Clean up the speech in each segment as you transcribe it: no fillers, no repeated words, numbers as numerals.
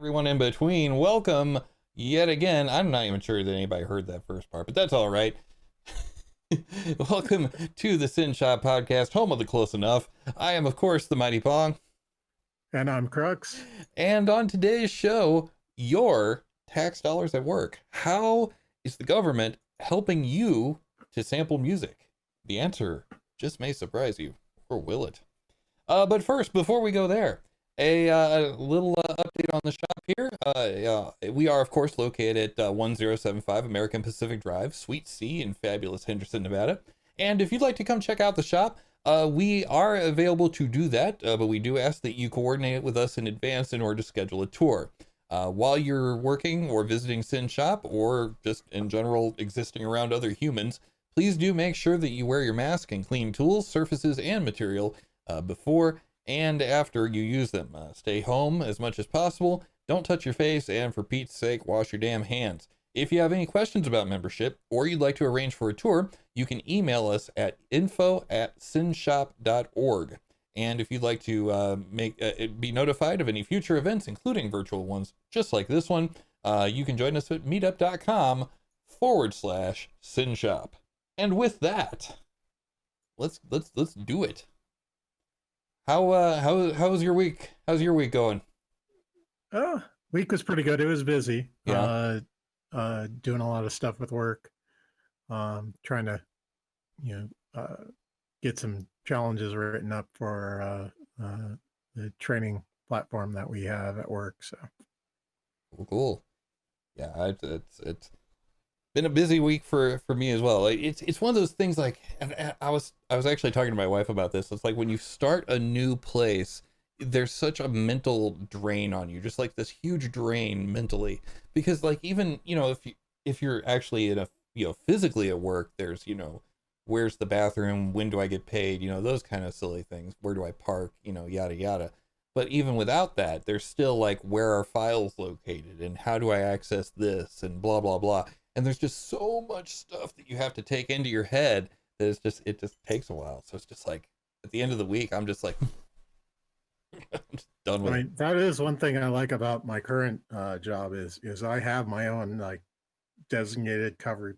Everyone in between, welcome yet again. I'm not even sure that anybody heard that first part, but that's all right. Welcome to the SYN Shop podcast, home of the close enough. I am, of course, the mighty Pong. And I'm Crux. And on today's show, your tax dollars at work. How is the government helping you to sample music? The answer just may surprise you, or will it? But first, before we go there, a little update on the shop here. We are, of course, located at 1075 American Pacific Drive, Suite C in fabulous Henderson, Nevada. And if you'd like to come check out the shop, we are available to do that, but we do ask that you coordinate with us in advance in order to schedule a tour. While you're working or visiting SYN Shop, or just in general existing around other humans, please do make sure that you wear your mask and clean tools, surfaces, and material before and after you use them. Stay home as much as possible, don't touch your face, and for Pete's sake, wash your damn hands. If you have any questions about membership, or you'd like to arrange for a tour, you can email us at info@synshop.org. And if you'd like to be notified of any future events, including virtual ones, just like this one, you can join us at meetup.com/Synshop. And with that, let's do it. How's your week? How's your week going? Week was pretty good. It was busy. Yeah. Doing a lot of stuff with work. Trying to, get some challenges written up for the training platform that we have at work. So Cool. Yeah, it's been a busy week for me as well. Like, it's one of those things, like, and I was actually talking to my wife about this. It's like when you start a new place, there's such a mental drain on you, just like this huge drain mentally, because like, even, if you're actually in a, physically at work, there's, where's the bathroom, when do I get paid, those kind of silly things, where do I park, yada yada. But even without that, there's still like, where are files located and how do I access this and blah blah blah. And there's just so much stuff that you have to take into your head that it just takes a while. So it's just like, at the end of the week, I'm just like, I'm just done with it. that is one thing I like about my current job is I have my own like designated cover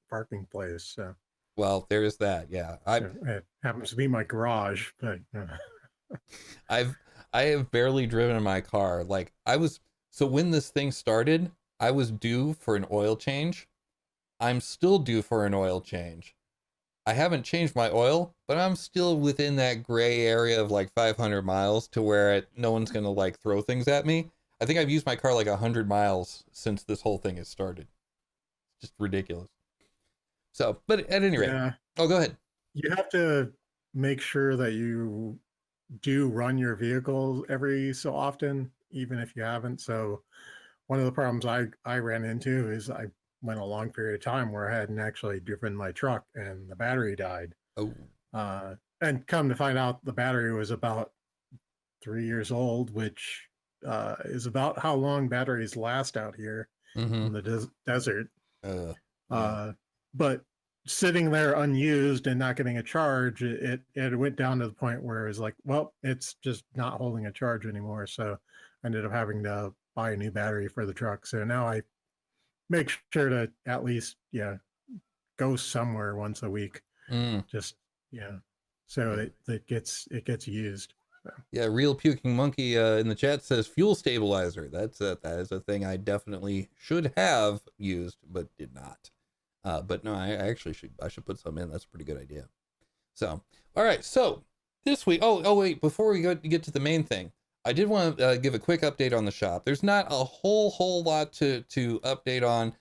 parking place. So Well, there is that. Yeah. it happens to be my garage, but I have barely driven in my car. Like, so when this thing started, I was due for an oil change. I'm still due for an oil change. I haven't changed my oil, but I'm still within that gray area of like 500 miles to where no one's going to like throw things at me. I think I've used my car like 100 miles since this whole thing has started. It's just ridiculous. So, but at any rate, yeah, oh, go ahead. you have to make sure that you do run your vehicle every so often, even if you haven't. So one of the problems I ran into is I went a long period of time where I hadn't actually driven my truck and the battery died. Oh, And come to find out the battery was about 3 years old, which is about how long batteries last out here mm-hmm. in the desert. Yeah. But sitting there unused and not getting a charge, it went down to the point where it was like, well, it's just not holding a charge anymore. So I ended up having to buy a new battery for the truck. So now I make sure to at least, go somewhere once a week. Just, so it gets used. So. Yeah, real puking monkey in the chat says fuel stabilizer. That is a thing I definitely should have used, but did not. But no, I actually should put some in. That's a pretty good idea. So, all right. So this week, oh wait, before we get to the main thing, I did want to give a quick update on the shop. There's not a whole lot to update on.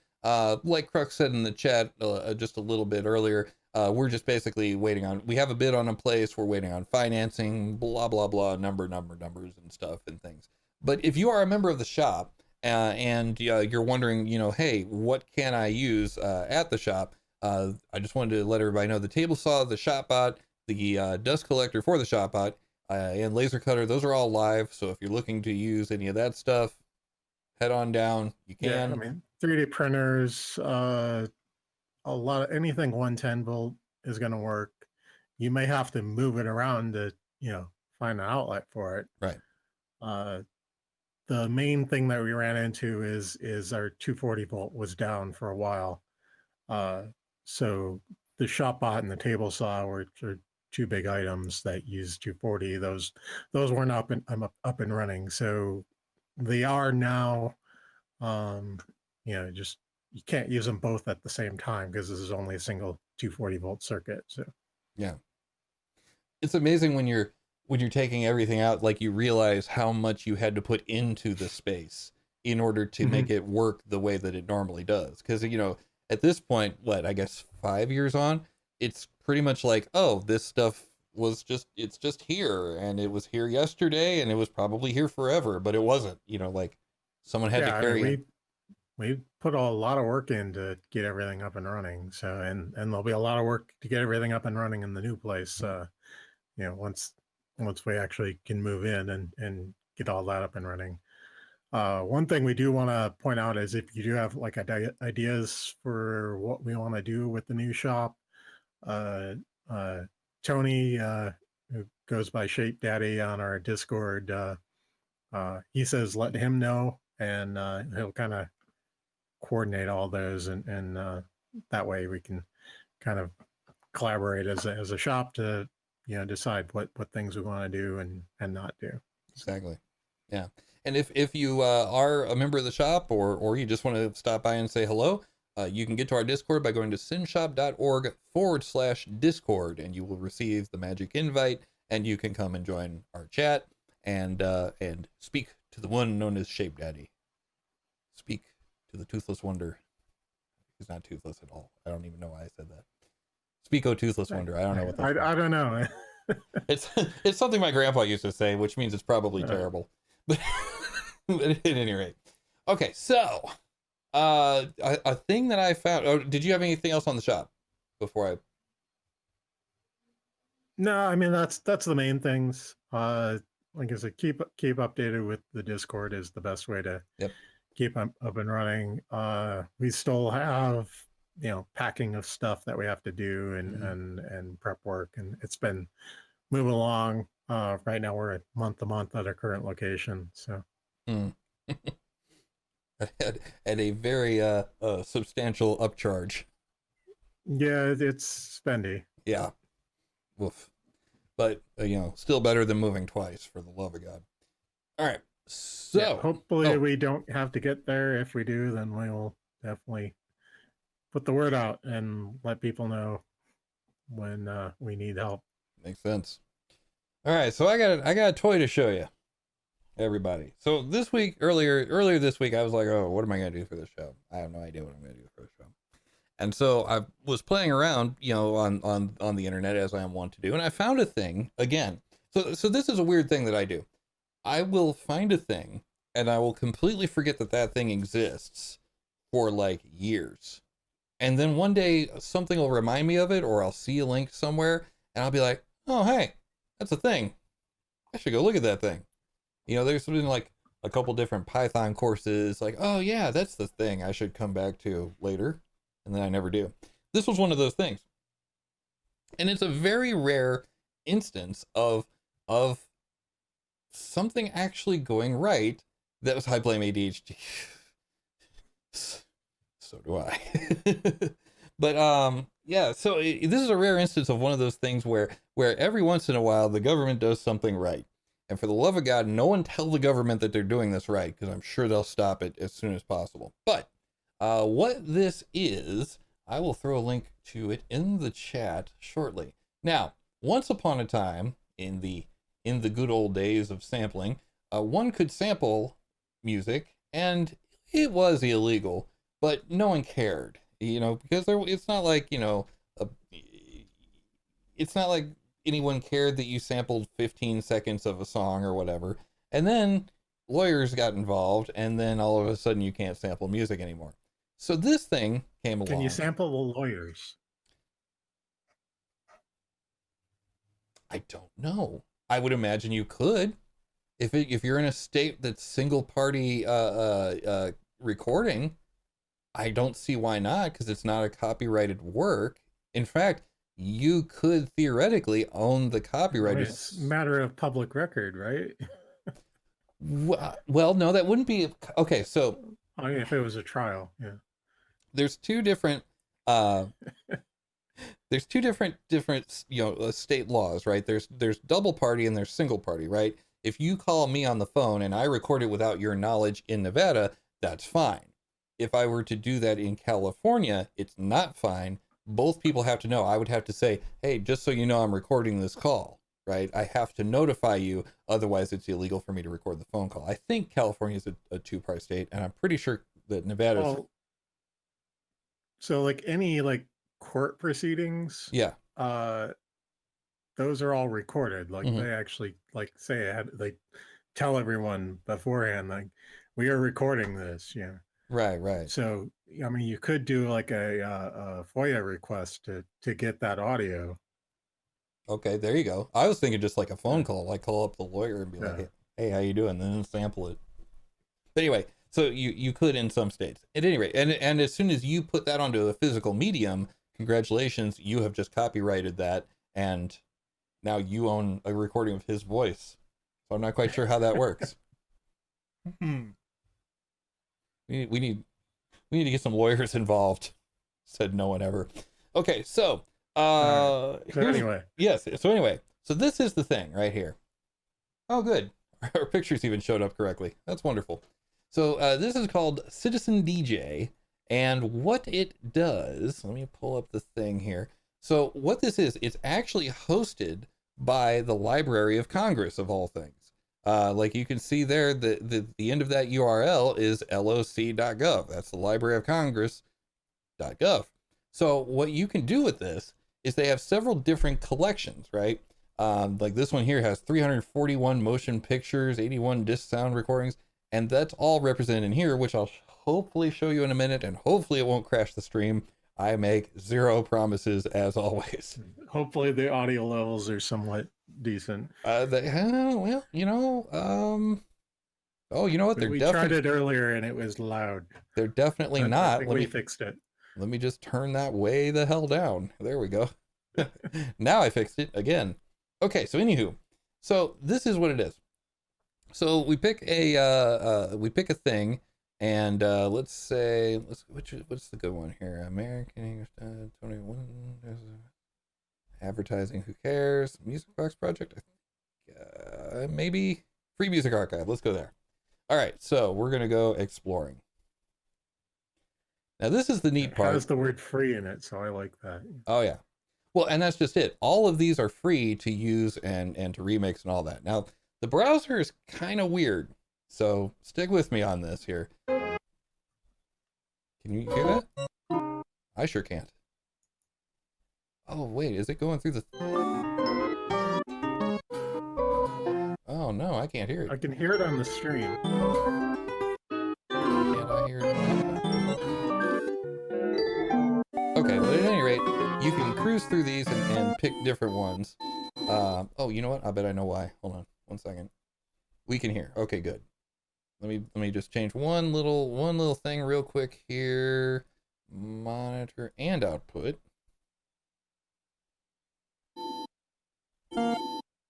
Like Crux said in the chat just a little bit earlier, we're just basically waiting on. We have a bid on a place. We're waiting on financing. Blah blah blah. Numbers and stuff and things. But if you are a member of the shop, and you're wondering, hey, what can I use at the shop? I just wanted to let everybody know the table saw, the shop bot, the dust collector for the shop bot, and laser cutter. Those are all live. So if you're looking to use any of that stuff, head on down. You can. Yeah, I mean, 3D printers, a lot of anything 110 volt is going to work. You may have to move it around to, find an outlet for it. Right. the main thing that we ran into is our 240 volt was down for a while. So the shop bot and the table saw were two big items that use 240. Those weren't up and running. So they are now. Just you can't use them both at the same time because this is only a single 240 volt circuit. So yeah, it's amazing when you're taking everything out, like you realize how much you had to put into the space in order to make it work the way that it normally does. Because at this point, I guess 5 years on, it's pretty much like, oh, this stuff it's just here, and it was here yesterday, and it was probably here forever, but it wasn't. Like someone had to carry it. We put a lot of work in to get everything up and running. So and there'll be a lot of work to get everything up and running in the new place. Once we actually can move in and get all that up and running. One thing we do want to point out is if you do have like ideas for what we want to do with the new shop, Tony, who goes by Shape Daddy on our Discord, he says let him know, and he'll kind of coordinate all those, and that way we can kind of collaborate as a shop to decide what things we want to do and not do. Exactly. Yeah. And if you are a member of the shop, or you just want to stop by and say hello, you can get to our Discord by going to synshop.org/Discord, and you will receive the magic invite, and you can come and join our chat and speak to the one known as Shape Daddy. Speak to the Toothless Wonder. He's not toothless at all. I don't even know why I said that. Speak, O Toothless Wonder. I don't know what that's I don't know. It's something my grandpa used to say, which means it's probably terrible. But at any rate. Okay, so a thing that I found. Oh, did you have anything else on the shop before I? No, I mean that's the main things. Like I said, keep updated with the Discord is the best way to keep up and running. We still have packing of stuff that we have to do and prep work, and it's been moving along. Right now we're at month to month at our current location. So at a very substantial upcharge. Yeah, it's spendy. Yeah. Woof. But still better than moving twice, for the love of God. All right. So hopefully we don't have to get there. If we do, then we will definitely put the word out and let people know when we need help. Makes sense. All right, so I got a toy to show you, everybody. So this week, earlier this week, I was like, oh, what am I gonna do for this show? I have no idea what I'm gonna do for the show. And so I was playing around, on the internet, as I am wont to do, and I found a thing again. So this is a weird thing that I do. I will find a thing, and I will completely forget that thing exists for like years. And then one day something will remind me of it, or I'll see a link somewhere, and I'll be like, oh, hey, that's a thing. I should go look at that thing. There's been like a couple different Python courses, like, oh yeah, that's the thing I should come back to later. And then I never do. This was one of those things. And it's a very rare instance of something actually going right that was high blame ADHD. So do I. But yeah, so this is a rare instance of one of those things where every once in a while the government does something right. And for the love of God, no one tell the government that they're doing this right, because I'm sure they'll stop it as soon as possible. But what this is, I will throw a link to it in the chat shortly. Now, once upon a time, in the good old days of sampling, one could sample music, and it was illegal, but no one cared, because it's not like, it's not like anyone cared that you sampled 15 seconds of a song or whatever. And then lawyers got involved, and then all of a sudden you can't sample music anymore. So this thing came along. Can you sample the lawyers? I don't know. I would imagine you could. If you're in a state that's single party recording, I don't see why not, because it's not a copyrighted work. In fact, you could theoretically own the copyright. It's a matter of public record, right? Well, no, that wouldn't be okay. So Oh, yeah, if it was a trial, yeah. there's two different uh there's two different state laws, right? There's double party and there's single party, right? If you call me on the phone and I record it without your knowledge in Nevada, that's fine. If I were to do that in California, it's not fine. Both people have to know. I would have to say, hey, just so you know, I'm recording this call, right? I have to notify you, otherwise it's illegal for me to record the phone call. I think California is a two-party state, and I'm pretty sure that Nevada's. Well, so like any like court proceedings, Yeah. those are all recorded. Like Mhm. they actually like say like tell everyone beforehand, like we are recording this, yeah. Right. So I mean, you could do like a FOIA request to get that audio. Okay, there you go. I was thinking just like a phone Yeah. call, like call up the lawyer and be like, Yeah. hey, how you doing? And then sample it. But anyway, so you could in some states. At any rate, and as soon as you put that onto a physical medium, congratulations, you have just copyrighted that, and now you own a recording of his voice. So I'm not quite sure how that works. Hmm. We need to get some lawyers involved. Said no one ever. Okay, so So here's, anyway, yes. So anyway, so this is the thing right here. Oh, good. Our pictures even showed up correctly. That's wonderful. So this is called Citizen DJ, and what it does, let me pull up the thing here. So what this is, it's actually hosted by the Library of Congress, of all things. Like you can see there, the end of that URL is loc.gov. That's the Library of Congress.gov. So what you can do with this is they have several different collections, right? Like this one here has 341 motion pictures, 81 disc sound recordings, and that's all represented in here, which I'll hopefully show you in a minute, and hopefully it won't crash the stream. I make zero promises, as always. hopefully the audio levels are somewhat decent. Well, oh, you know what? We tried it earlier and it was loud. They're definitely But not. I think we fixed it. Let me just turn that way the hell down. There we go. Now I fixed it again. Okay, so anywho, so this is what it is. So we pick a thing, and let's say what's the good one here? American English 21 advertising. Who cares? Music Box Project. Maybe Free Music Archive. Let's go there. All right, so we're gonna go exploring. Now this is the neat part. It has the word free in it, so I like that. Oh yeah. Well, and that's just it. All of these are free to use and to remix and all that. Now, the browser is kind of weird, so stick with me on this here. Can you hear that? I sure can't. Oh, wait, is it going through the... Oh, no, I can't hear it. I can hear it on the stream. Can't I hear it? Okay, but at any rate, you can cruise through these and pick different ones. Oh, you know what? I bet I know why. Hold on, 1 second. We can hear. Okay, good. Let me just change one little thing real quick here. Monitor and output.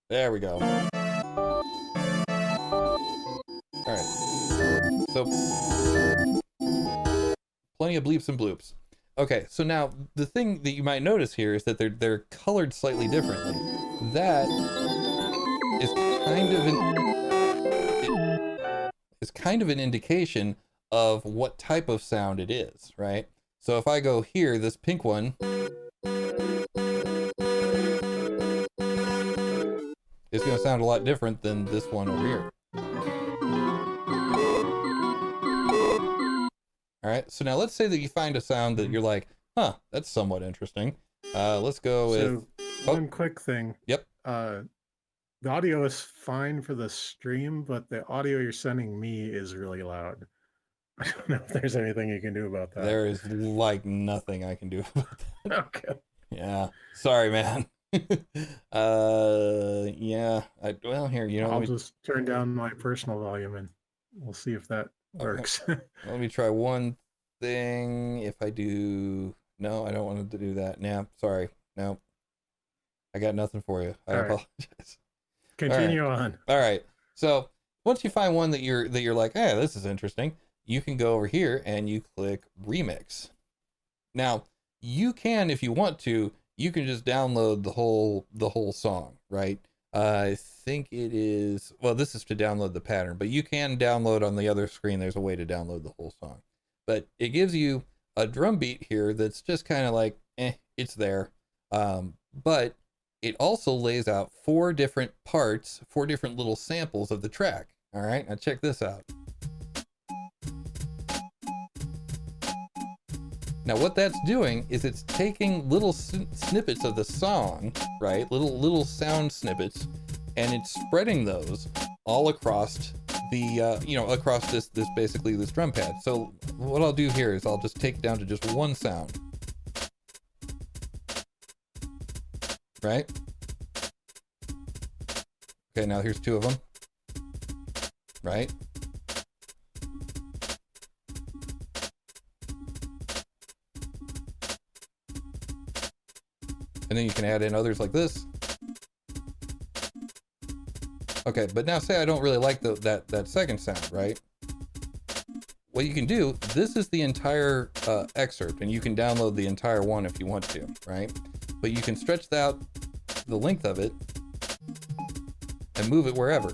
There we go. All right. So plenty of bleeps and bloops. Okay, so now the thing that you might notice here is that they're colored slightly differently. That is kind of an indication of what type of sound it is, right? So if I go here, this pink one is going to sound a lot different than this one over here. All right, so now let's say that you find a sound that you're like, huh, that's somewhat interesting. Let's go with... one quick thing. Yep. The audio is fine for the stream, but the audio you're sending me is really loud. I don't know if there's anything you can do about that. There is like nothing I can do about that. Okay. Yeah, sorry, man. Yeah. Well, here, I'll just turn down my personal volume and we'll see if that works. Let me try one thing. If I do, no, I don't want to do that. Nah, sorry, no, I got nothing for you. I apologize. Continue on. All right. So once you find one that you're like, hey, this is interesting, you can go over here and you click remix. Now, you can, if you want to, you can just download the whole song, right? I think it is, well, this is to download the pattern, but you can download on the other screen. There's a way to download the whole song. But it gives you a drum beat here that's just kind of like, it's there. But it also lays out 4 different parts, 4 different little samples of the track. All right, now check this out. Now what that's doing is it's taking little snippets of the song, right? Little sound snippets, and it's spreading those all across the, across this basically this drum pad. So what I'll do here is I'll just take it down to just one sound, right? Okay, now here's 2 of them, right? And then you can add in others like this. Okay, but now say I don't really like that second sound, right? What you can do, this is the entire excerpt, and you can download the entire one if you want to, right? But you can stretch out the length of it and move it wherever.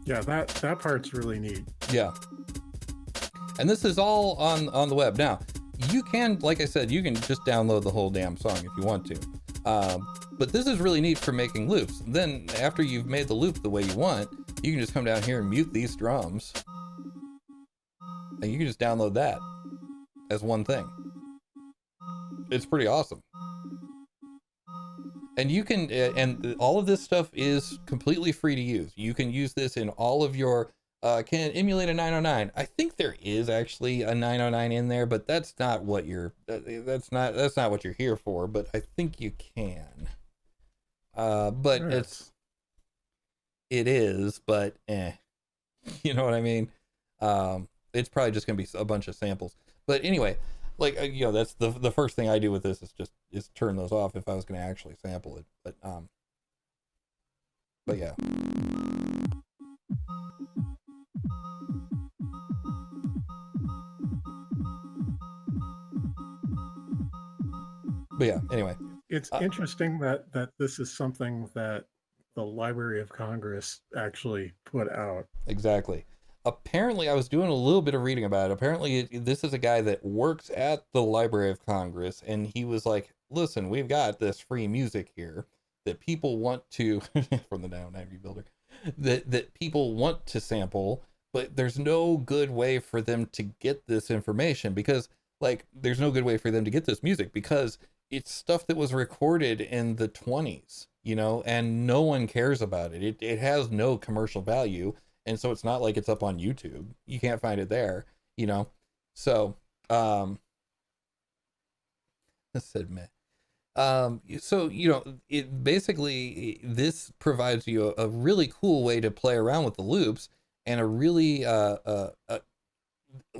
Yeah, that part's really neat. Yeah. And this is all on the web. Now, you can, like I said, you can just download the whole damn song if you want to. But this is really neat for making loops. Then after you've made the loop the way you want, you can just come down here and mute these drums. And you can just download that as one thing. It's pretty awesome. And you can, and all of this stuff is completely free to use. You can use this in all of your, can emulate a 909. I think there is actually a 909 in there, but that's not what you're, that's not what you're here for, but I think you can. But Sure. it is, but you know what I mean? It's probably just gonna be a bunch of samples. But anyway, like, that's the first thing I do with this is turn those off if I was gonna actually sample it. But yeah. But yeah, anyway. It's interesting that this is something that the Library of Congress actually put out. Exactly. Apparently, I was doing a little bit of reading about it. Apparently, this is a guy that works at the Library of Congress, and he was like, listen, we've got this free music here that people want to, from the Down Angry Builder, that people want to sample, but there's no good way for them to get this information because, like, there's no good way for them to get this music because it's stuff that was recorded in the 20s, and no one cares about it. It has no commercial value. And so it's not like it's up on YouTube. You can't find it there, So, I said meh. So, it basically, this provides you a really cool way to play around with the loops and a really,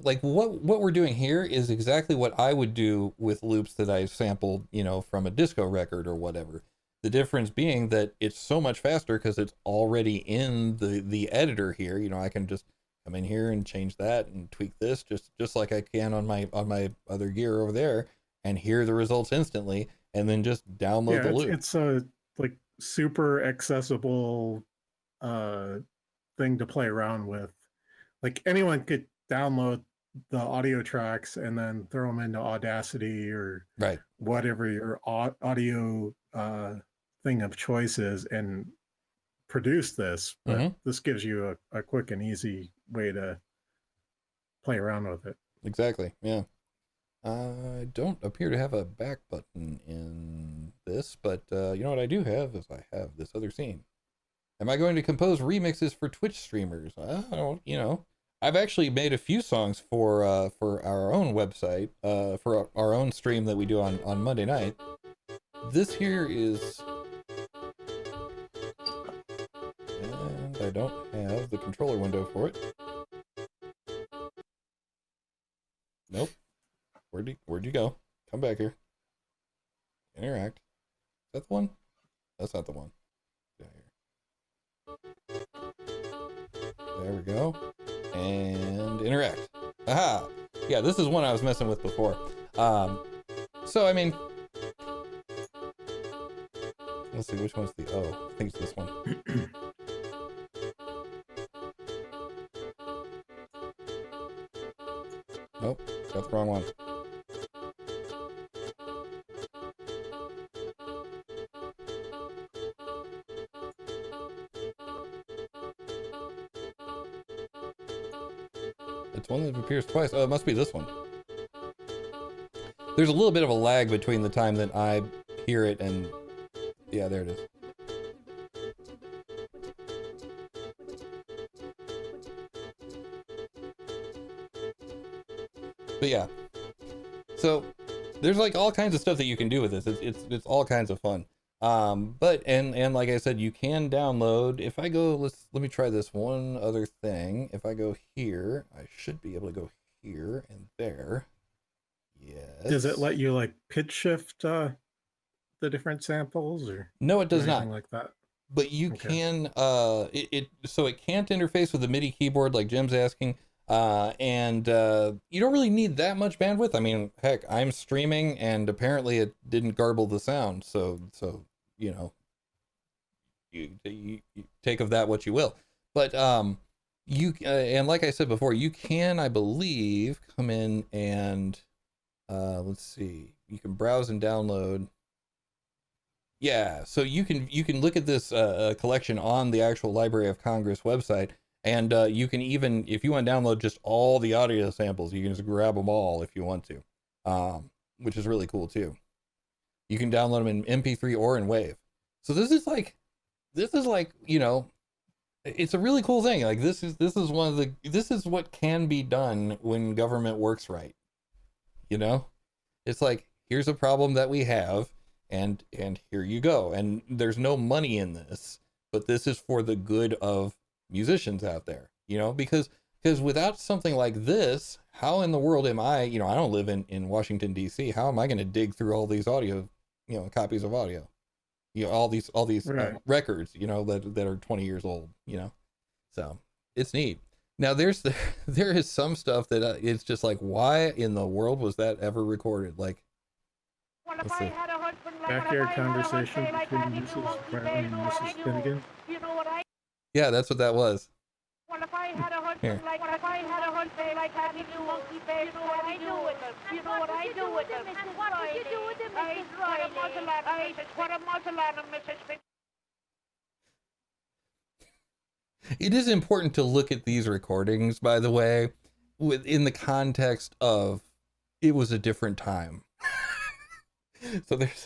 like what we're doing here is exactly what I would do with loops that I sampled, from a disco record or whatever. The difference being that it's so much faster because it's already in the editor here. I can just come in here and change that and tweak this just like I can on my other gear over there and hear the results instantly and then just download the loop. It's a like super accessible thing to play around with. Like anyone could download the audio tracks and then throw them into Audacity or right, whatever your audio thing of choice is and produce this, but this gives you a quick and easy way to play around with it. Exactly. Yeah. I don't appear to have a back button in this, but you know what I do have is I have this other scene. Am I going to compose remixes for Twitch streamers? I don't, I've actually made a few songs for our own website, for our own stream that we do on Monday night. This here is, and I don't have the controller window for it. Nope. Where'd you go? Come back here. Interact. Is that the one? That's not the one. Get out here. There we go. And interact. Aha! Yeah, this is one I was messing with before. So I mean, let's see, which one's the O? I think it's this one. Nope, got the wrong one. It's one that appears twice. Oh, it must be this one. There's a little bit of a lag between the time that I hear it and... Yeah, there it is. But yeah. So, there's like all kinds of stuff that you can do with this. It's all kinds of fun. But and like I said, you can download. If I go, let me try this one other thing. If I go here, I should be able to go here and there. Yes. Does it let you like pitch shift the different samples or no? It does not. Like that. But you can. So it can't interface with the MIDI keyboard like Jim's asking. And you don't really need that much bandwidth. I mean, heck, I'm streaming and apparently it didn't garble the sound. So you know, you take of that what you will. But you and like I said before, you can, I believe, come in and let's see, you can browse and download. Yeah, so you can look at this collection on the actual Library of Congress website. And you can even, if you want to download just all the audio samples, you can just grab them all if you want to, which is really cool too. You can download them in MP3 or in WAV. So this is like, you know, it's a really cool thing. Like this is what can be done when government works right. You know, it's like, here's a problem that we have, and here you go. And there's no money in this, but this is for the good of musicians out there, you know, because without something like this, how in the world am I, you know, I don't live in Washington DC, how am I going to dig through all these audio, you know, copies of audio, you know, all these right. Records, you know, that are 20 years old, you know. So it's neat. Now there is some stuff that it's just like, why in the world was that ever recorded? Like, let's see. Backyard conversation between Mrs. Brown and Mrs. Finnegan. Yeah, that's what that was. What if I had a husband like that? You know what I do with him? You know what I do with him? What would you do with him, Mrs. Riley? I put a muzzle on him, Mrs. Finnegan. It is important to look at these recordings, by the way, within the context of it was a different time. So there's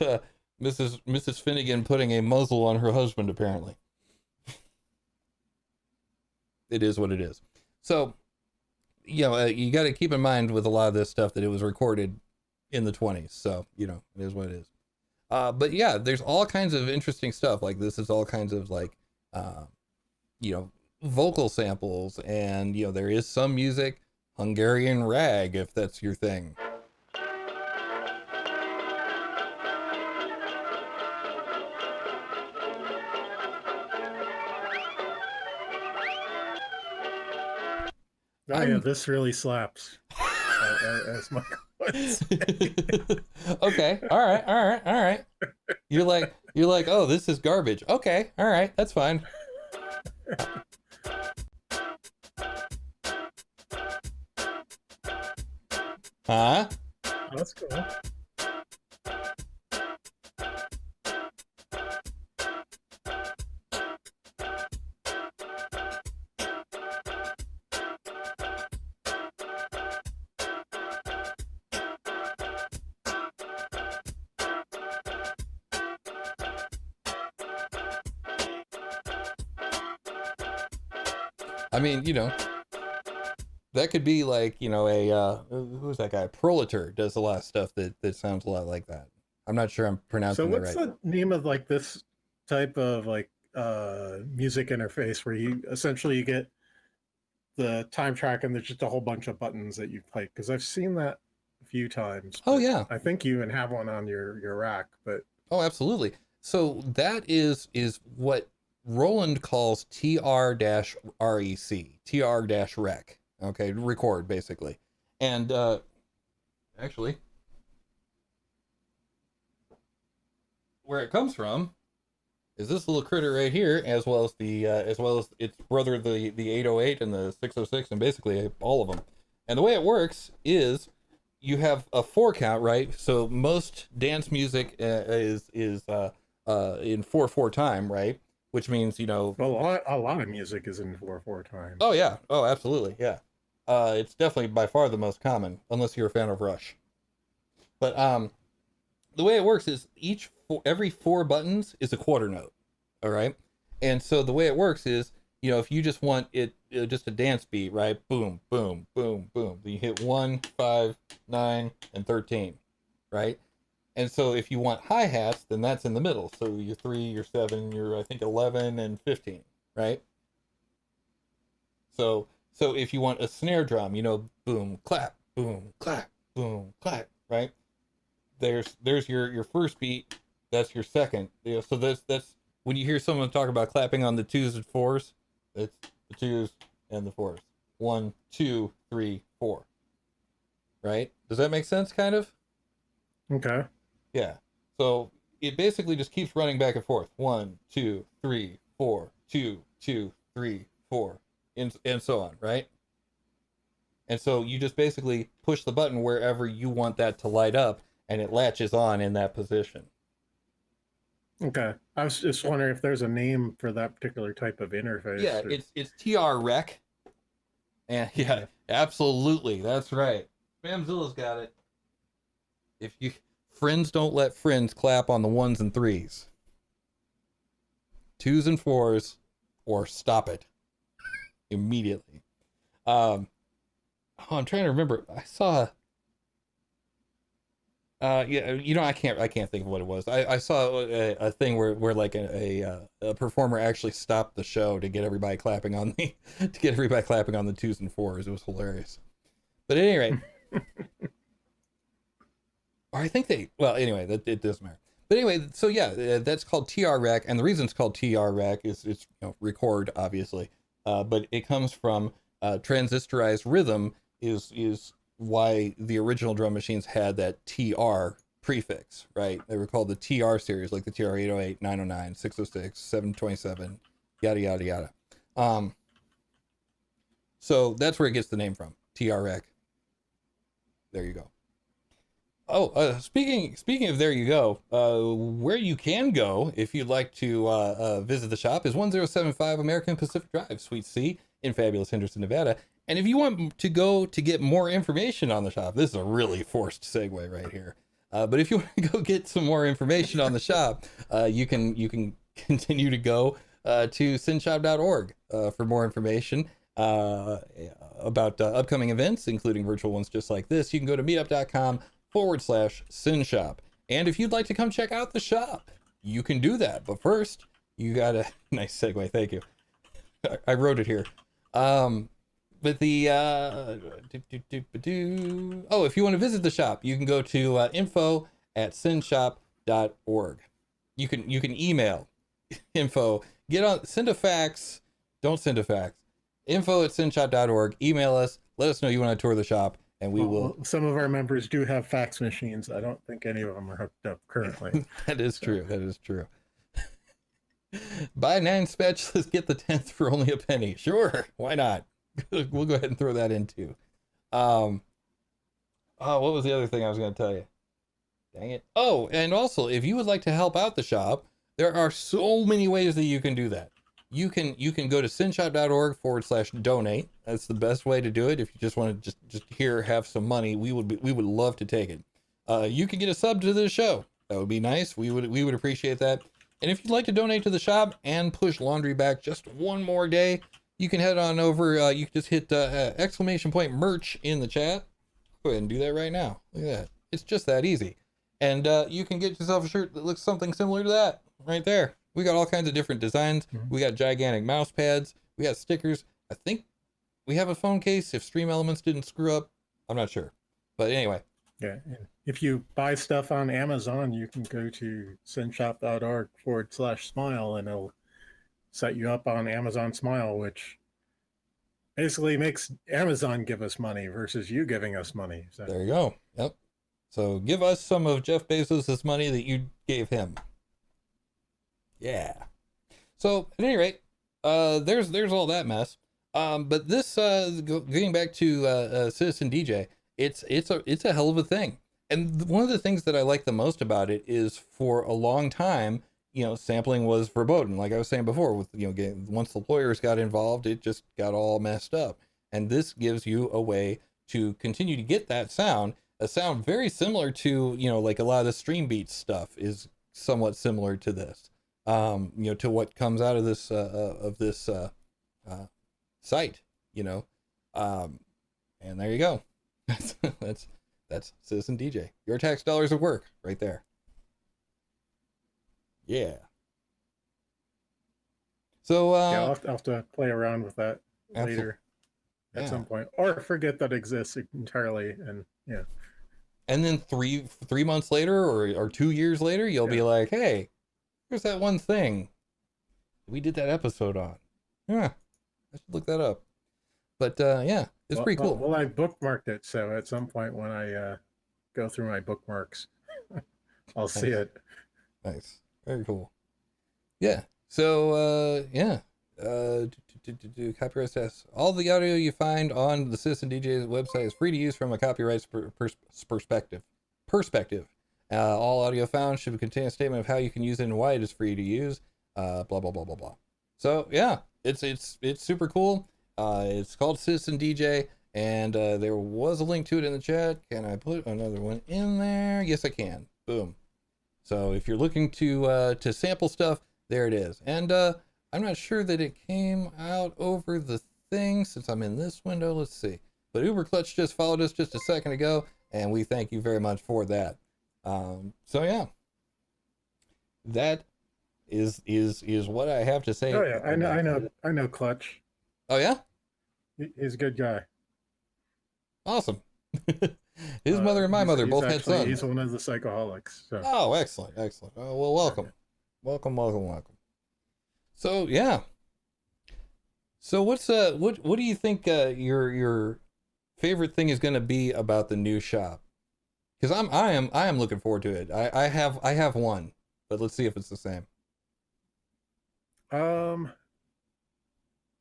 Mrs. Finnegan putting a muzzle on her husband, apparently. It is what it is. So, you know, you got to keep in mind with a lot of this stuff that it was recorded in the 20s. So, you know, it is what it is. But yeah, there's all kinds of interesting stuff. Like this is all kinds of like, you know, vocal samples, and, you know, there is some music, Hungarian rag, if that's your thing. Oh yeah, this really slaps. As my Okay, all right. You're like, oh, this is garbage. Okay, all right, that's fine. Huh? That's cool. I mean, you know, that could be like, you know, a who's that guy? Prolator does a lot of stuff that sounds a lot like that. I'm not sure I'm pronouncing it right. So what's the name of like this type of like music interface where you essentially get the time track and there's just a whole bunch of buttons that you play? Because I've seen that few times. Oh but yeah. I think you even have one on your rack, but Oh, absolutely. So that is what Roland calls TR-REC, TR-rec. Okay, record basically. And actually, where it comes from is this little critter right here, as well as its brother, the 808 and the 606, and basically all of them. And the way it works is you have a 4 count, right? So most dance music is in 4/4 time, right? Which means, well, a lot of music is in 4/4 time. Oh yeah, oh absolutely, yeah. It's definitely by far the most common, unless you're a fan of Rush. But the way it works is every 4 buttons is a quarter note. All right. And so the way it works is, if you just want it just a dance beat, right? Boom, boom, boom, boom. You hit 1, 5, 9, and 13, right? And so if you want hi-hats, then that's in the middle. So your 3, your 7, your I think 11 and 15, right? So if you want a snare drum, boom, clap, boom, clap, right? There's your first beat, that's your second. So that's when you hear someone talk about clapping on the 2s and 4s, it's the 2s and the 4s. 1, 2, 3, 4. Right? Does that make sense, kind of? Okay. Yeah. So it basically just keeps running back and forth. 1, 2, 3, 4, 2, 2, 3, 4, and so on, right? And so you just basically push the button wherever you want that to light up, and it latches on in that position. Okay. I was just wondering if there's a name for that particular type of interface. Yeah, it's TR-rec. And yeah, absolutely. That's right. Spamzilla's got it. Friends don't let friends clap on the 1s and 3s. 2s and 4s, or stop it immediately. I'm trying to remember. I saw I can't think of what it was. I saw a thing where like a performer actually stopped the show to get everybody clapping on the 2s and 4s. It was hilarious. But at any rate, or I think anyway, it doesn't matter. But anyway, so yeah, that's called TR-rec, and the reason it's called TR-rec is it's record, obviously, but it comes from transistorized rhythm is why the original drum machines had that TR prefix, right? They were called the TR series, like the TR 808, 909, 606, 727, yada, yada, yada. So that's where it gets the name from, TR-rec. There you go. Oh, speaking of there you go, where you can go if you'd like to visit the shop is 1075 American Pacific Drive, Suite C, in fabulous Henderson, Nevada. And if you want to go to get more information on the shop, this is a really forced segue right here. But if you want to go get some more information on the shop, you can continue to go to synshop.org for more information about upcoming events, including virtual ones just like this. You can go to meetup.com/SYN Shop. And if you'd like to come check out the shop, you can do that. But first, you got a nice segue. Thank you. I wrote it here. But the if you want to visit the shop, you can go to info@synshop.org. You can email info, send a fax, don't send a fax. info@synshop.org. Email us, let us know you want to tour the shop, and we will. Some of our members do have fax machines. I don't think any of them are hooked up currently. That is true. Buy 9 spatulas, get the 10th for only a penny. Sure, why not? We'll go ahead and throw that in too. What was the other thing I was going to tell you? Dang it. Oh, and also, if you would like to help out the shop, there are so many ways that you can do that. You can go to synshop.org/donate. That's the best way to do it. If you just want to just have some money, we would love to take it. You can get a sub to the show. That would be nice. We would appreciate that. And if you'd like to donate to the shop and push laundry back just one more day, you can head on over. You can just hit !merch in the chat. Go ahead and do that right now. Look at that. It's just that easy. And you can get yourself a shirt that looks something similar to that right there. We got all kinds of different designs. Mm-hmm. We got gigantic mouse pads. We got stickers. I think we have a phone case if Stream Elements didn't screw up. I'm not sure. But anyway, Yeah. And if you buy stuff on Amazon, you can go to synshop.org/smile and it'll set you up on Amazon Smile, which basically makes Amazon give us money versus you giving us money. So There you go. Yep. So give us some of Jeff Bezos' money that you gave him. Yeah. So at any rate, there's all that mess. But this getting back to Citizen DJ, it's a hell of a thing. And one of the things that I like the most about it is for a long time, sampling was verboten. Like I was saying before, with once the lawyers got involved, it just got all messed up. And this gives you a way to continue to get that sound, a sound very similar to like a lot of the Stream Beats stuff is somewhat similar to this. To what comes out of this site, and there you go. that's Citizen DJ. Your tax dollars of work right there. Yeah. So yeah, I'll have to play around with that later at some point, or forget that exists entirely, and yeah. And then three months later, or 2 years later, you'll be like, hey, here's that one thing we did that episode on. Yeah, I should look that up. But yeah, it's pretty cool. Well, I bookmarked it, so at some point when I go through my bookmarks, I'll see it. Nice, very cool. Yeah. So yeah, copyright status. All the audio you find on the Citizen DJ's website is free to use from a copyright perspective. All audio found should contain a statement of how you can use it and why it is free to use. Blah blah blah blah blah. So yeah, it's super cool. It's called Citizen DJ, and there was a link to it in the chat. Can I put another one in there? Yes, I can. Boom. So if you're looking to sample stuff, there it is. And I'm not sure that it came out over the thing since I'm in this window. Let's see. But Uber Clutch just followed us just a second ago, and we thank you very much for that. So yeah, that is what I have to say. Oh yeah, I know Clutch. Oh yeah, he's a good guy. Awesome. His mother and my mother both had sons. He's one of the psychoholics. So. Oh, excellent. Oh, well, welcome. So yeah. So what's what do you think your favorite thing is going to be about the new shop? Because I am looking forward to it. I have one, but let's see if it's the same.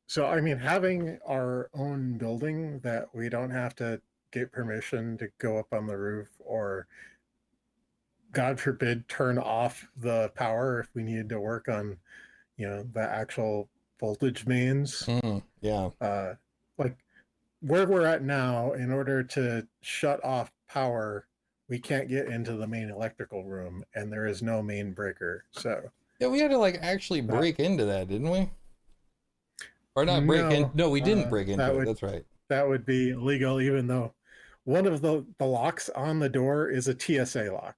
So I mean, having our own building that we don't have to get permission to go up on the roof, or God forbid turn off the power if we needed to work on the actual voltage mains. Yeah. Like where we're at now, in order to shut off power, we can't get into the main electrical room, and there is no main breaker. So yeah, we had to like actually break into that, didn't we? Or not break in? No, we didn't break into it. That's right. That would be illegal, even though one of the locks on the door is a TSA lock.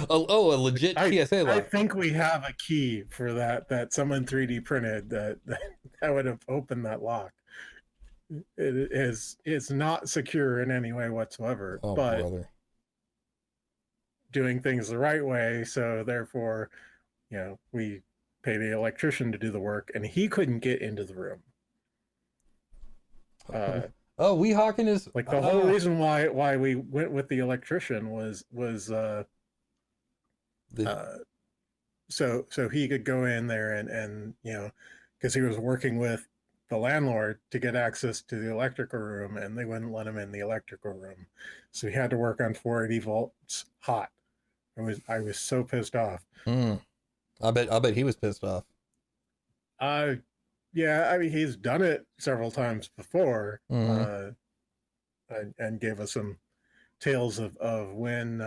A legit TSA lock. I think we have a key for that someone 3D printed that would have opened that lock. It is not secure in any way whatsoever. Oh, but brother. Doing things the right way, so therefore, we pay the electrician to do the work, and he couldn't get into the room. Weehawken is like the whole reason why we went with the electrician was so he could go in there and because he was working with the landlord to get access to the electrical room, and they wouldn't let him in the electrical room, so he had to work on 480 volts hot. I was so pissed off. I bet he was pissed off. Yeah, I mean, he's done it several times before, and gave us some tales of when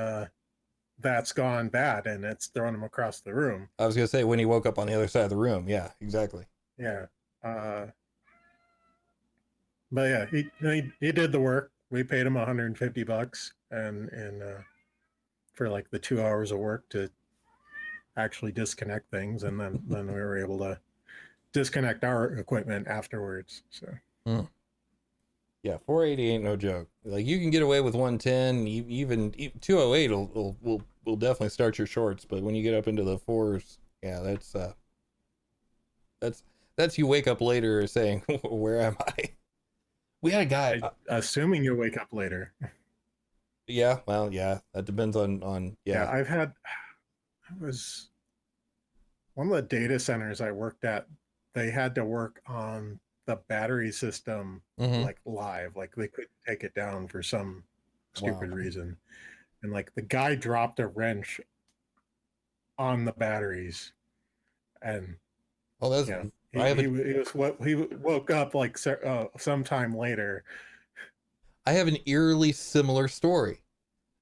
that's gone bad and it's thrown him across the room. I was gonna say when he woke up on the other side of the room. Yeah, exactly. Yeah. But yeah, he did the work. We paid him $150 and for like the 2 hours of work to actually disconnect things, and then we were able to disconnect our equipment afterwards. So Yeah, 480 ain't no joke. Like you can get away with 110, even 208 will definitely start your shorts, but when you get up into the fours, yeah, that's that's you wake up later saying, "Where am I?" We had a guy. Assuming you wake up later. Yeah, well, yeah, that depends on Yeah, yeah. I was one of the data centers I worked at. They had to work on the battery system Mm-hmm. like live, like they couldn't take it down for some Wow. stupid reason. And like the guy dropped a wrench on the batteries, and Oh, that's you know I have a he was what he woke up like sometime later. I have an eerily similar story.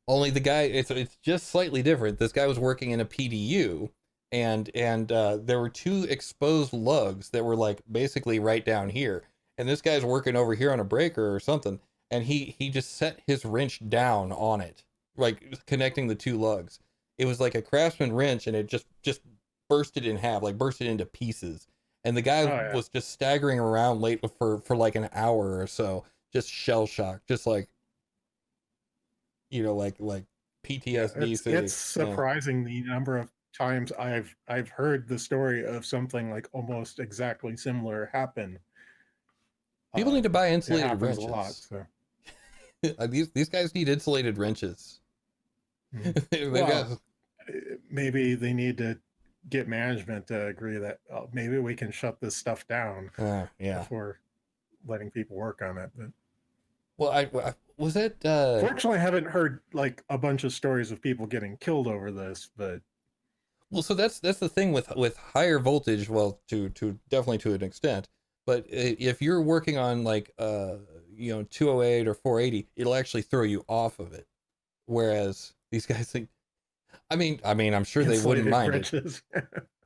Only the guy, it's just slightly different. This guy was working in a PDU, and there were two exposed lugs that were like basically right down here. And this guy's working over here on a breaker or something, and he just set his wrench down on it, like connecting the two lugs. It was like a Craftsman wrench, and it just bursted in half, like bursted into pieces. And the guy Oh yeah, was just staggering around late for like an hour or so, just shell shocked, just like like yeah. PTSD It's city. Yeah. surprising the number of times I've heard the story of something like almost exactly similar happen. People need to buy It insulated happens a lot. wrenches. So These guys need insulated wrenches. mhm. They've got Well, maybe they need to get management to agree that maybe we can shut this stuff down yeah. before letting people work on it. But Well, I was it fortunately, I haven't heard like a bunch of stories of people getting killed over this. But well, so that's the thing with higher voltage, well, to definitely to an extent, but if you're working on like 208 or 480, it'll actually throw you off of it. Whereas these guys think, I mean, I'm sure they wouldn't insulated mind it. bridges.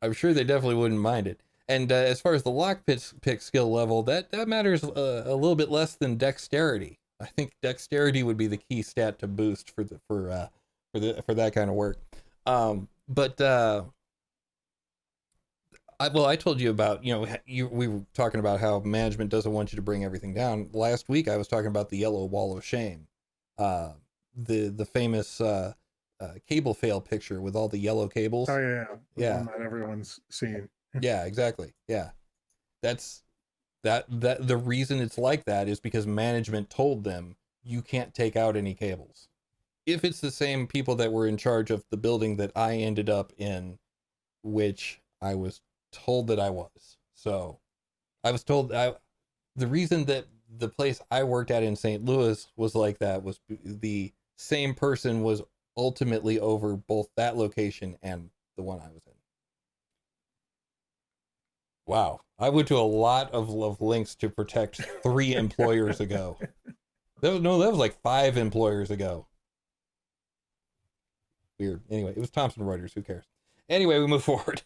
I'm sure they definitely wouldn't mind it. And as far as the pick skill level, that matters a little bit less than dexterity. I think dexterity would be the key stat to boost for that kind of work. But I told you about we were talking about how management doesn't want you to bring everything down. Last week I was talking about the yellow wall of shame, uh, the famous cable fail picture with all the yellow cables. Oh yeah, the Yeah. one that everyone's seen. Yeah, exactly. Yeah. That's that the reason it's like that is because management told them you can't take out any cables. If it's the same people that were in charge of the building that I ended up in, which I was told that I was. So, I was told the reason that the place I worked at in St. Louis was like that was the same person was ultimately over both that location and the one I was in. Wow. I went to a lot of links to protect 3 employers ago. That was like 5 employers ago. Weird. Anyway, it was Thomson Reuters. Who cares? Anyway, we move forward.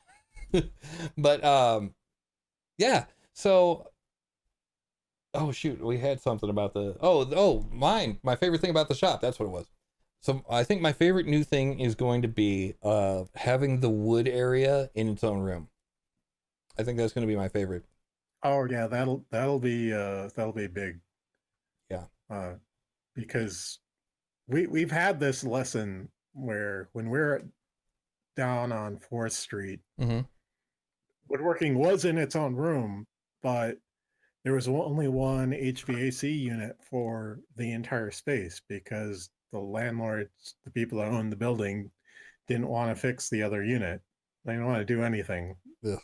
But yeah. So, oh shoot, we had something about the mine. My favorite thing about the shop. That's what it was. So I think my favorite new thing is going to be having the wood area in its own room. I think that's going to be my favorite. Oh yeah, that'll be big. Yeah. Because we've had this lesson where when we're down on 4th Street, Mm-hmm. woodworking was in its own room, but there was only one HVAC unit for the entire space because the landlords, the people that owned the building, didn't want to fix the other unit. They didn't want to do anything. Ugh.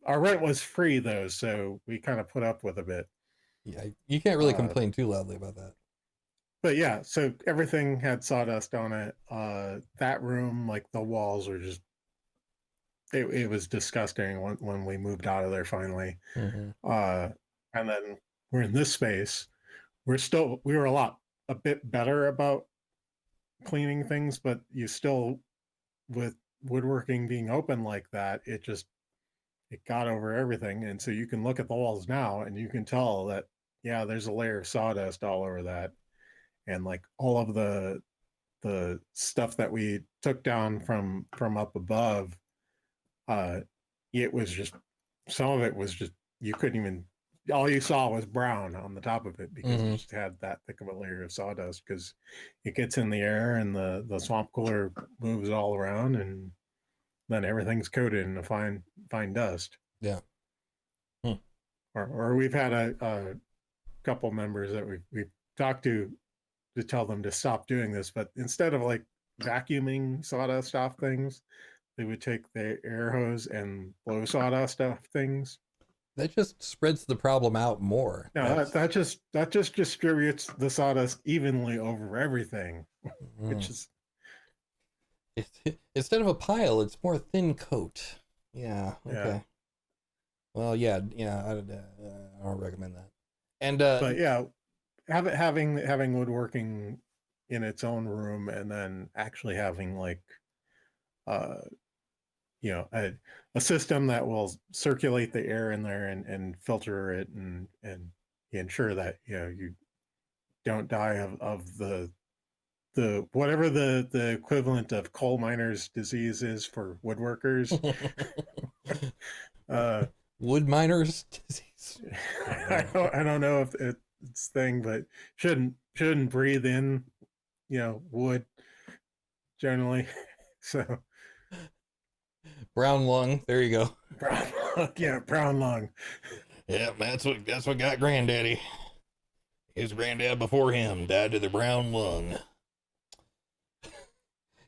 Our rent was free though, so we kind of put up with a bit. Yeah, you can't really Uh, complain too loudly about that. but yeah, so everything had sawdust on it. That room, like the walls were just it was disgusting when we moved out of there finally. Mm-hmm. And then we're in this space. We were a bit better about cleaning things, but you still with woodworking being open like that, it got over everything. And so you can look at the walls now and you can tell that yeah, there's a layer of sawdust all over that. And like all of the stuff that we took down from up above, it was just some of it was just you couldn't even all you saw was brown on the top of it because it Mhm. just had that thick of a layer of sawdust because it gets in the air and the swamp cooler moves all around and then everything's coated in a fine dust. Yeah. Hmm. Or we've had a couple members that we've talked to tell them to stop doing this, but instead of like vacuuming sawdust off things, they would take the air hose and blow sawdust off things. That just spreads the problem out more. No, that just distributes the sawdust evenly over everything, which is Instead of a pile, it's more thin coat. Yeah. Okay. yeah. Well, yeah. I don't recommend that. And But yeah, having woodworking in its own room and then actually having like uh you know a system that will circulate the air in there and filter it and ensure that you don't die of the whatever the equivalent of coal miners disease is for woodworkers. uh wood miners disease. I don't know if it's thing, but shouldn't breathe in wood generally. So Brown lung. There you go. brown yeah, brown lung. Yeah, that's what got Granddaddy. His granddad before him died of the brown lung.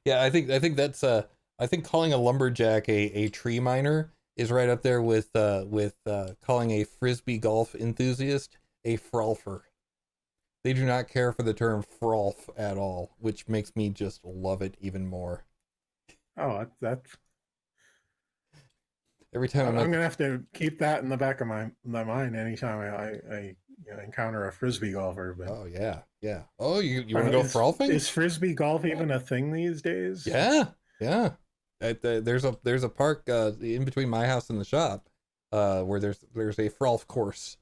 Yeah, I think that's I think calling a lumberjack a tree miner is right up there with calling a frisbee golf enthusiast a frolfer. They do not care for the term frolf at all, which makes me just love it even more. Oh, that's Every time I'm gonna have to keep that in the back of my mind anytime I encounter a frisbee golfer. But oh yeah. Oh, you want to go frolfing? Is frisbee golf even a thing these days? Yeah. There's a park in between my house and the shop where there's a frolf course,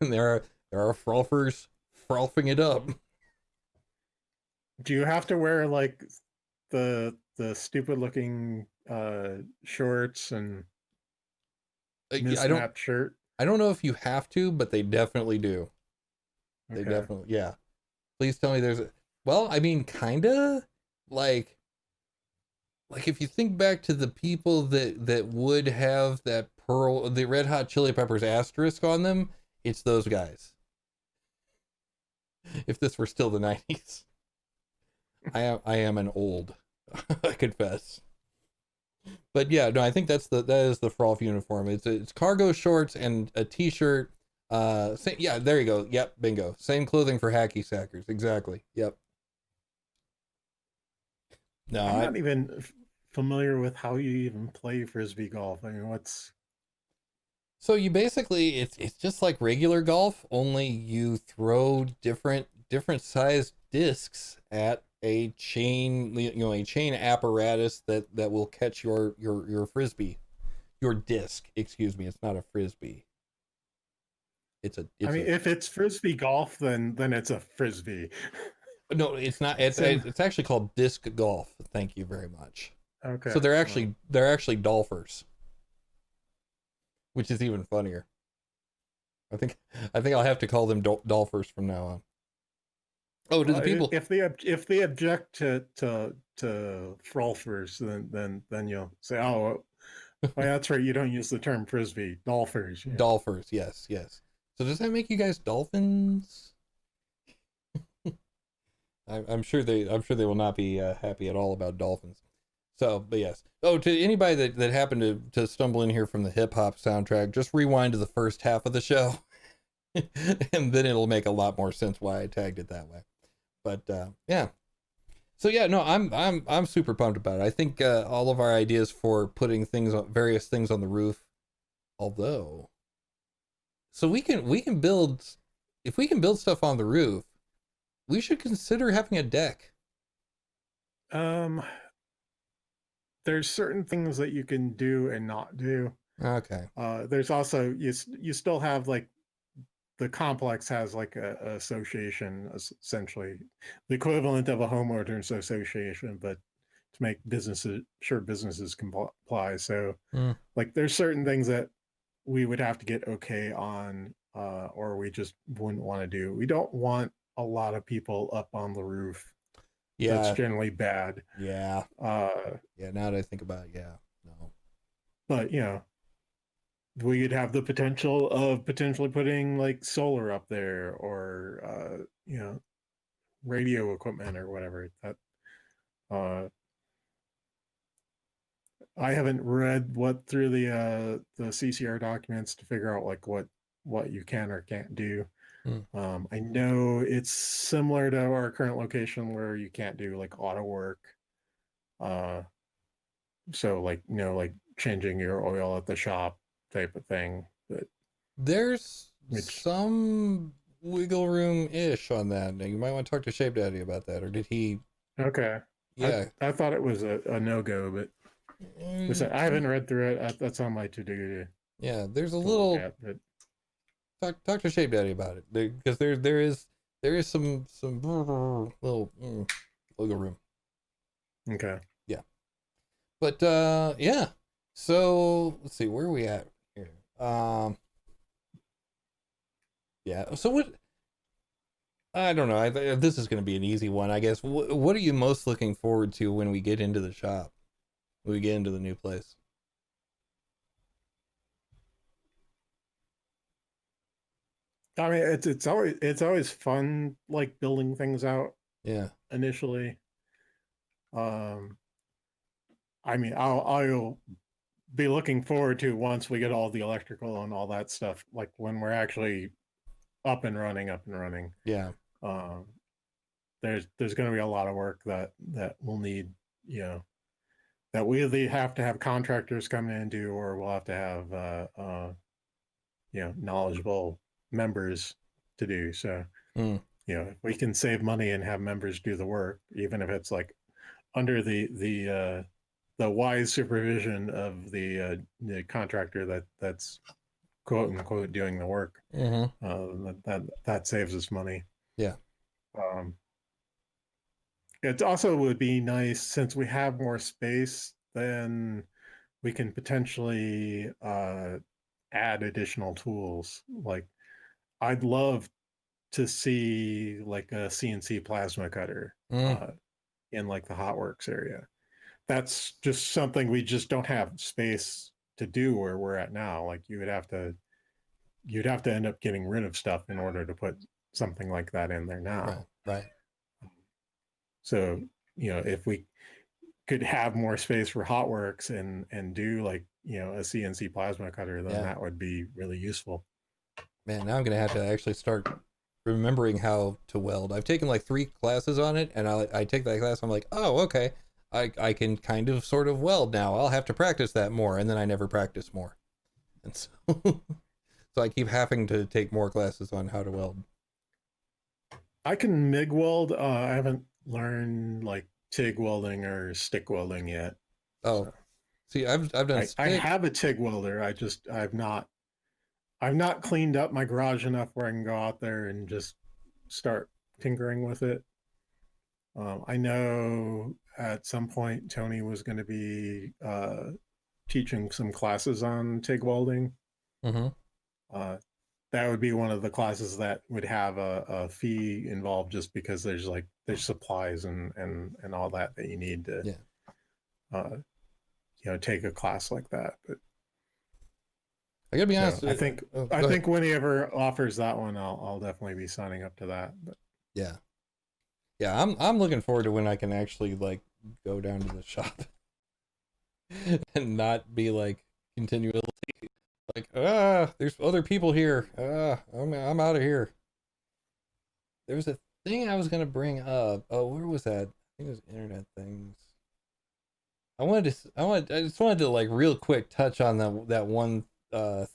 and there are frolfers frolfing it up. Do you have to wear like the stupid looking shorts and mismatched shirt? I don't know if you have to, but they definitely do. They Okay. definitely, yeah. Please tell me well, I mean, kinda like if you think back to the people that would have the Red Hot Chili Peppers asterisk on them, it's those guys. If this were still the 90s. I am an old, I confess. But yeah, no, I think that is the frolf uniform. It's cargo shorts and a t-shirt. Yeah, there you go. Yep, bingo. Same clothing for hacky sackers. Exactly. Yep. No, I'm not even familiar with how you even play frisbee golf. I mean, what's so you basically it's just like regular golf, only you throw different sized discs at a chain, a chain apparatus that will catch your frisbee, your disc. Excuse me, it's not a frisbee. I mean, if it's frisbee golf, then it's a frisbee. No, it's not. It's actually called disc golf. Thank you very much. Okay. So they're actually golfers, which is even funnier. I think I'll have to call them golfers from now on. Oh, do the people? If they object to frolfers, then you'll say, oh, well, that's right. You don't use the term frisbee. Golfers. Yeah. Golfers. Yes. So does that make you guys dolphins? I'm sure they will not be happy at all about dolphins. So, but yes. Oh, to anybody that happened to stumble in here from the hip hop soundtrack, just rewind to the first half of the show, and then it'll make a lot more sense why I tagged it that way. But yeah. So yeah, no, I'm super pumped about it. I think all of our ideas for putting various things on the roof, although, so we can build, if we can build stuff on the roof, we should consider having a deck. There's certain things that you can do and not do. Okay. There's also you still have like the complex has like a association, essentially the equivalent of a homeowners association, but to make businesses comply. So like there's certain things that we would have to get okay on, or we just wouldn't want to do. We don't want a lot of people up on the roof. That's Yeah. generally bad. Yeah. Uh, Yeah. Now that I think about it, yeah. No. but we could have the potential of potentially putting like solar up there, or radio equipment or whatever. That I haven't read what through the CCR documents to figure out like what you can or can't do. I know it's similar to our current location where you can't do like auto work. So like like changing your oil at the shop type of thing. But There's which some wiggle room ish on that. Now, you might want to talk to Shape Daddy about that, or did he? okay. Yeah. I thought it was a no go, but listen, I haven't read through it. That's on my to do Yeah, there's a to look little at. But talk to Shape Daddy about it because there is some little wiggle room. okay. Yeah, but yeah. So let's see, where are we at here? Yeah. So what? I don't know. This is going to be an easy one, I guess. What are you most looking forward to when we get into the shop? When we get into the new place? I mean, it's always fun like building things out Yeah. initially. Um, I mean, I'll be looking forward to once we get all the electrical and all that stuff, like when we're actually up and running. Yeah. Um, there's going to be a lot of work that we'll need, you know, that we either have to have contractors come in and do, or we'll have to have knowledgeable members to do. So Mm. if we can save money and have members do the work, even if it's like under the wise supervision of the contractor that's quote unquote doing the work, that saves us money. Yeah. Um, it also would be nice, since we have more space, then we can potentially add additional tools. Like I'd love to see like a CNC plasma cutter in like the Hotworks area. That's just something we just don't have space to do where we're at now. Like you'd have to end up getting rid of stuff in order to put something like that in there now. Right. So, if we could have more space for Hotworks and do like, a CNC plasma cutter, then that would be really useful. Man, now I'm gonna have to actually start remembering how to weld. I've taken like 3 classes on it, and I take that class. I'm like, oh, okay, I can kind of sort of weld now. I'll have to practice that more, and then I never practice more, and so so I keep having to take more classes on how to weld. I can MIG weld. I haven't learned like TIG welding or stick welding yet. Oh, so. See, I've done. I have a TIG welder. I've not cleaned up my garage enough where I can go out there and just start tinkering with it. I know at some point Tony was going to be teaching some classes on TIG welding. That would be one of the classes that would have a fee involved, just because there's supplies and all that you need to take a class like that. But I gotta be honest. I think when he ever offers that one, I'll definitely be signing up to that. But yeah, I'm looking forward to when I can actually like go down to the shop and not be like continually like, there's other people here. I'm out of here. There was a thing I was gonna bring up. Oh, where was that? I think it was internet things. I just wanted to like real quick touch on that one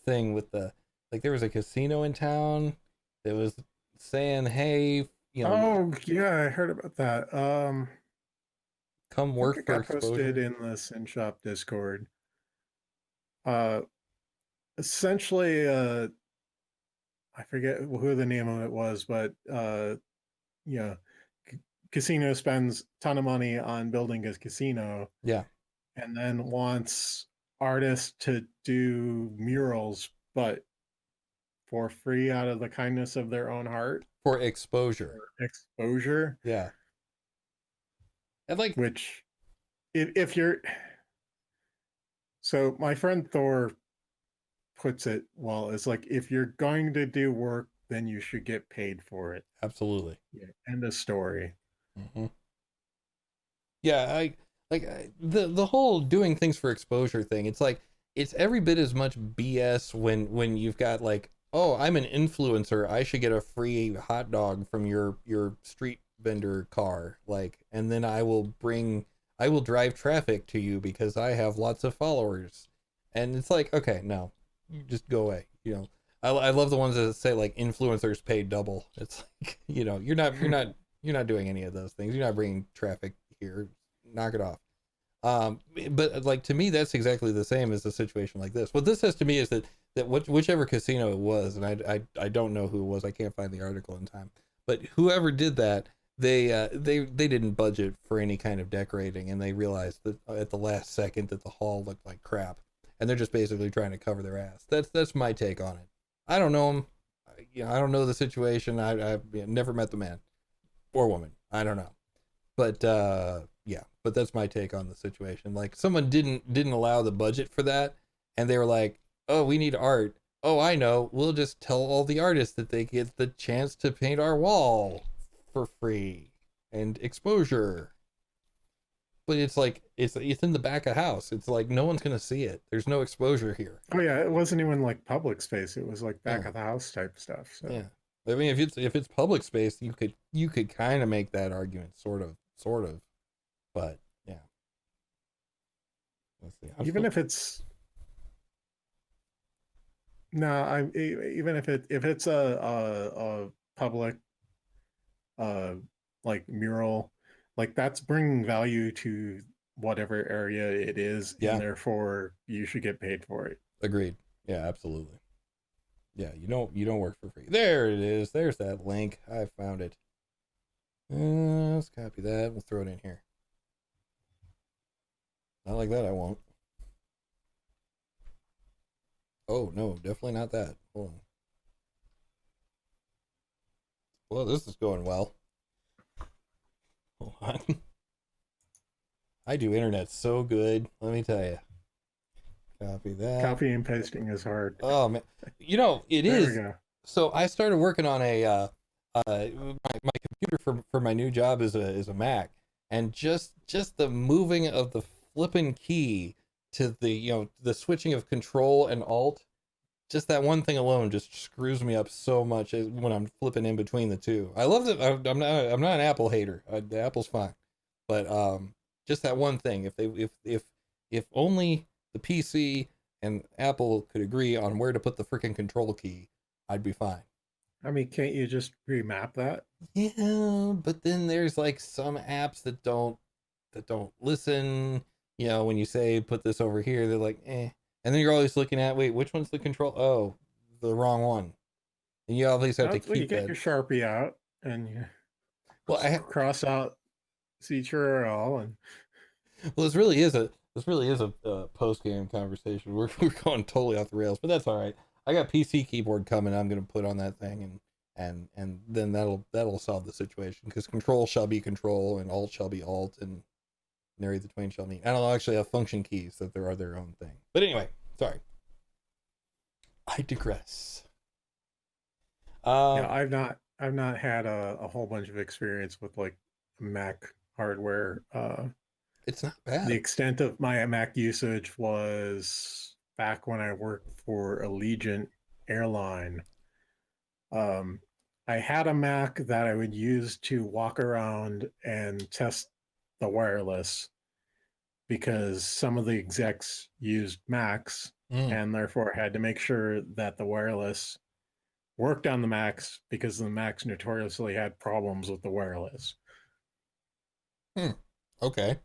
thing with the, like, there was a casino in town that was saying, hey, oh yeah, I heard about that. Come work for got exposure. Posted in the SYN Shop Discord. Essentially, I forget who the name of it was, but casino spends a ton of money on building a casino. Yeah. And then wants artists to do murals but for free out of the kindness of their own heart For exposure. or exposure. Yeah. And like, Which, if you're, so my friend Thor puts it well, it's like, if you're going to do work, then you should get paid for it. absolutely. Yeah. End of story. Mm-hmm. Yeah, the whole doing things for exposure thing. It's like it's every bit as much BS when you've got like, oh, I'm an influencer, I should get a free hot dog from your street vendor car, like, and then I will drive traffic to you because I have lots of followers. And it's like, okay, no, you just go away. You know, I love the ones that say like influencers pay double. It's like, you know, you're not doing any of those things. You're not bringing traffic here. Knock it off. But like, to me, that's exactly the same as a situation like this. What this says to me is that whichever casino it was, and I don't know who it was. I can't find the article in time. But whoever did that, they didn't budget for any kind of decorating, and they realized that at the last second that the hall looked like crap, and they're just basically trying to cover their ass. That's my take on it. I don't know him. I don't know the situation. I've never met the man or woman. I don't know. But yeah, but that's my take on the situation. Like, someone didn't allow the budget for that, and they were like, oh, we need art. Oh, I know. We'll just tell all the artists that they get the chance to paint our wall for free and exposure. But it's like, it's in the back of house. It's like, no one's gonna see it. There's no exposure here. Oh yeah, it wasn't even like public space. It was like back of the house type stuff. So. Yeah. I mean, if it's public space, you could kind of make that argument, sort of. But yeah. Let's see. Even if it's no, even if it's a public like mural, like, that's bringing value to whatever area it is, Yeah. and therefore you should get paid for it. Agreed. Yeah, absolutely. Yeah, you don't work for free. There it is. There's that link. I found it. Let's copy that. We'll throw it in here. Not like that, I won't. Oh, no, definitely not that. Hold on. Well, this is going well. Hold on. I do internet so good, let me tell you. Copy that. Copy and pasting is hard. Oh, man. You know, it There is. we go. So I started working on my computer for my new job is a Mac, and just the moving of the flipping key to the, you know, the switching of Control and Alt, just that one thing alone just screws me up so much when I'm flipping in between the two. I love that. I'm not an Apple hater. The Apple's fine, but just that one thing. If only the PC and Apple could agree on where to put the freaking Control key, I'd be fine. I mean, can't you just remap that? Yeah, but then there's like some apps that don't listen. You know, when you say put this over here, they're like, eh. And then you're always looking at, wait, which one's the Control? Oh, the wrong one. And you always have to keep you get that. your Sharpie out and you Well, cross out CTRL and well, this really is a post game conversation. We're going totally off the rails, but that's all right. I got PC keyboard coming. I'm gonna put on that thing, and then that'll solve the situation, because Control shall be Control and Alt shall be Alt, and nary the twain shall meet. I don't actually have function keys that there are their own thing. But anyway, sorry. I digress. yeah, I've not had a whole bunch of experience with like Mac hardware. It's not bad. The extent of my Mac usage was back when I worked for Allegiant Airline. I had a Mac that I would use to walk around and test the wireless, because some of the execs used Macs and therefore had to make sure that the wireless worked on the Macs, because the Macs notoriously had problems with the wireless. Okay.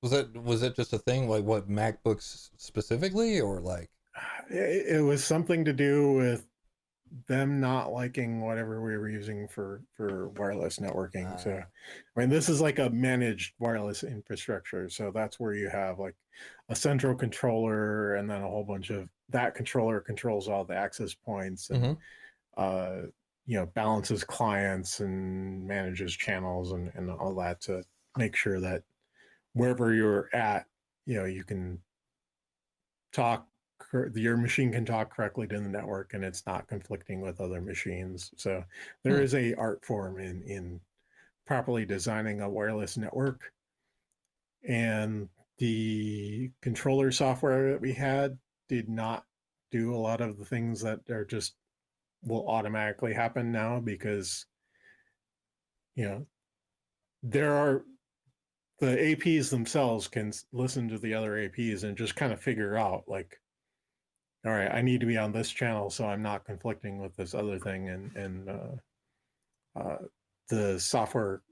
Was that just a thing, like what, MacBooks specifically, or like? It was something to do with them not liking whatever we were using for wireless networking. So, I mean, this is like a managed wireless infrastructure. So that's where you have like a central controller and then a whole bunch of that controller controls all the access points and balances clients and manages channels and all that to make sure that wherever you're at, you can talk, your machine can talk correctly to the network and it's not conflicting with other machines. So there is a art form in properly designing a wireless network. And the controller software that we had did not do a lot of the things that are just will automatically happen now, because there are the APs themselves can listen to the other APs and just kind of figure out, like, all right, I need to be on this channel so I'm not conflicting with this other thing, and the software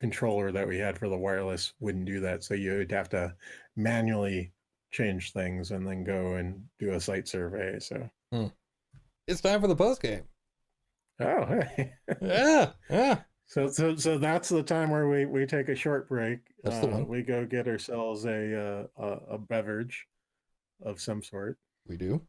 controller that we had for the wireless wouldn't do that. So you would have to manually change things and then go and do a site survey. So it's time for the post game. Oh, hey. Yeah. So that's the time where we take a short break. That's the one. We go get ourselves a beverage of some sort. We do.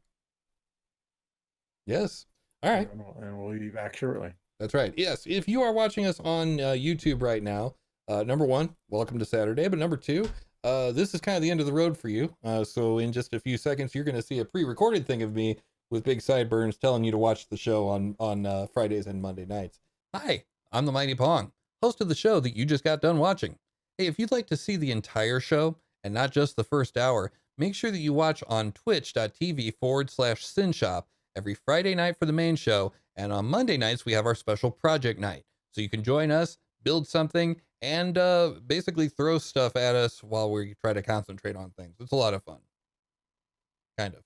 Yes. All right. And we'll be back shortly. That's right. Yes. If you are watching us on YouTube right now, number one, welcome to Saturday. But number two, this is kind of the end of the road for you. So in just a few seconds, you're going to see a pre-recorded thing of me with big sideburns telling you to watch the show on Fridays and Monday nights. Hi, I'm the Mighty Pong, host of the show that you just got done watching. Hey, if you'd like to see the entire show and not just the first hour, make sure that you watch on twitch.tv/Synshop every Friday night for the main show. And on Monday nights, we have our special project night. So you can join us, build something, and basically throw stuff at us while we try to concentrate on things. It's a lot of fun. Kind of.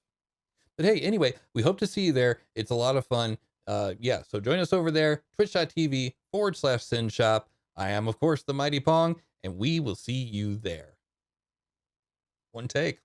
But hey, anyway, we hope to see you there. It's a lot of fun. Yeah, so join us over there, twitch.tv/Synshop. I am, of course, the Mighty Pong, and we will see you there. One take.